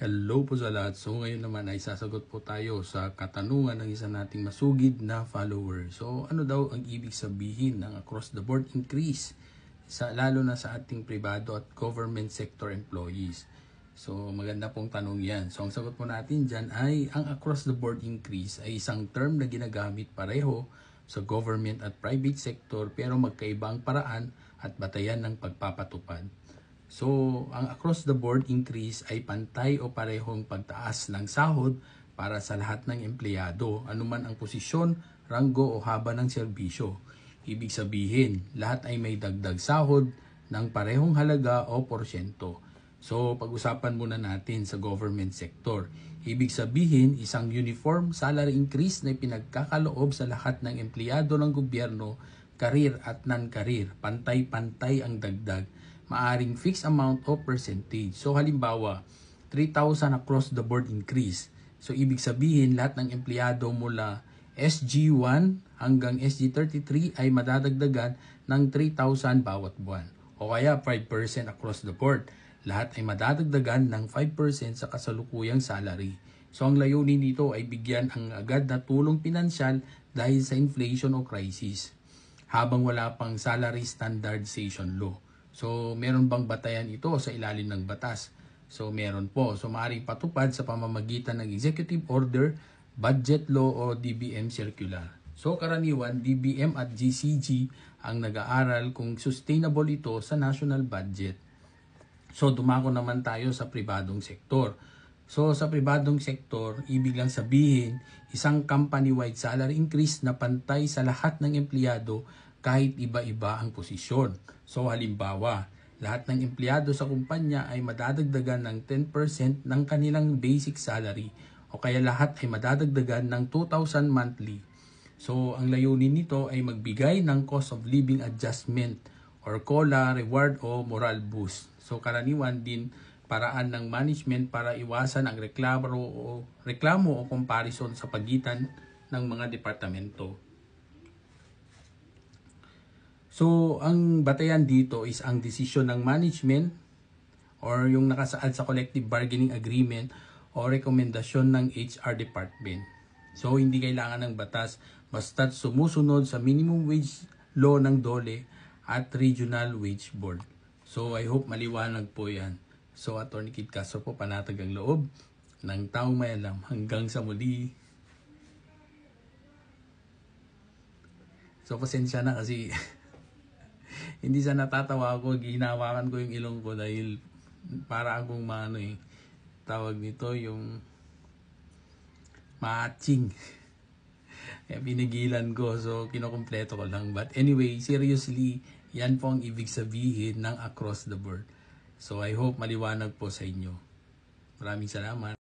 Hello po sa lahat. So ngayon naman ay sasagot po tayo sa katanungan ng isa nating masugid na follower. So ano daw ang ibig sabihin ng across the board increase lalo na sa ating pribado at government sector employees? So maganda pong tanong yan. So ang sagot po natin dyan ay ang across the board increase ay isang term na ginagamit pareho sa government at private sector pero magkaiba ang paraan at batayan ng pagpapatupad. So, ang across the board increase ay pantay o parehong pagtaas ng sahod para sa lahat ng empleyado, anuman ang posisyon, ranggo o haba ng serbisyo. Ibig sabihin, lahat ay may dagdag sahod ng parehong halaga o porsyento. So, pag-usapan muna natin sa government sector. Ibig sabihin, isang uniform salary increase na pinagkakaloob sa lahat ng empleyado ng gobyerno, career at non-career. Pantay-pantay ang dagdag. Maaring fixed amount o percentage. So halimbawa, 3,000 across the board increase. So ibig sabihin lahat ng empleyado mula SG1 hanggang SG33 ay madadagdagan ng 3,000 bawat buwan. O kaya 5% across the board. Lahat ay madadagdagan ng 5% sa kasalukuyang salary. So ang layunin nito ay bigyan ang agad na tulong pinansyal dahil sa inflation o crisis habang wala pang salary standardization law. So, meron bang batayan ito sa ilalim ng batas? So, meron po. So, maaaring patupad sa pamamagitan ng Executive Order, Budget Law o DBM Circular. So, karaniwan, DBM at GCG ang nag-aaral kung sustainable ito sa national budget. So, dumako naman tayo sa pribadong sektor. So, sa pribadong sektor, ibig lang sabihin, isang company-wide salary increase na pantay sa lahat ng empleyado kahit iba-iba ang posisyon. So halimbawa, lahat ng empleyado sa kumpanya ay madadagdagan ng 10% ng kanilang basic salary o kaya lahat ay madadagdagan ng 2,000 monthly. So ang layunin nito ay magbigay ng cost of living adjustment or COLA, reward o moral boost. So karaniwan din paraan ng management para iwasan ang reklamo o comparison sa pagitan ng mga departamento. So, ang batayan dito is ang desisyon ng management or yung nakasaad sa collective bargaining agreement o rekomendasyon ng HR department. So, hindi kailangan ng batas basta't sumusunod sa minimum wage law ng DOLE at regional wage board. So, I hope maliwanag po yan. So, Atty. Kid Castro po, panatag ang loob ng taong may alam. Hanggang sa muli. So, pasensya na kasi hindi sa natatawa ako, ginawakan ko yung ilong ko dahil para akong tawag nito yung matching. Kaya pinigilan ko, so kinokompleto ko lang. But anyway, seriously, yan po ang ibig sabihin ng across the board. So I hope maliwanag po sa inyo. Maraming salamat.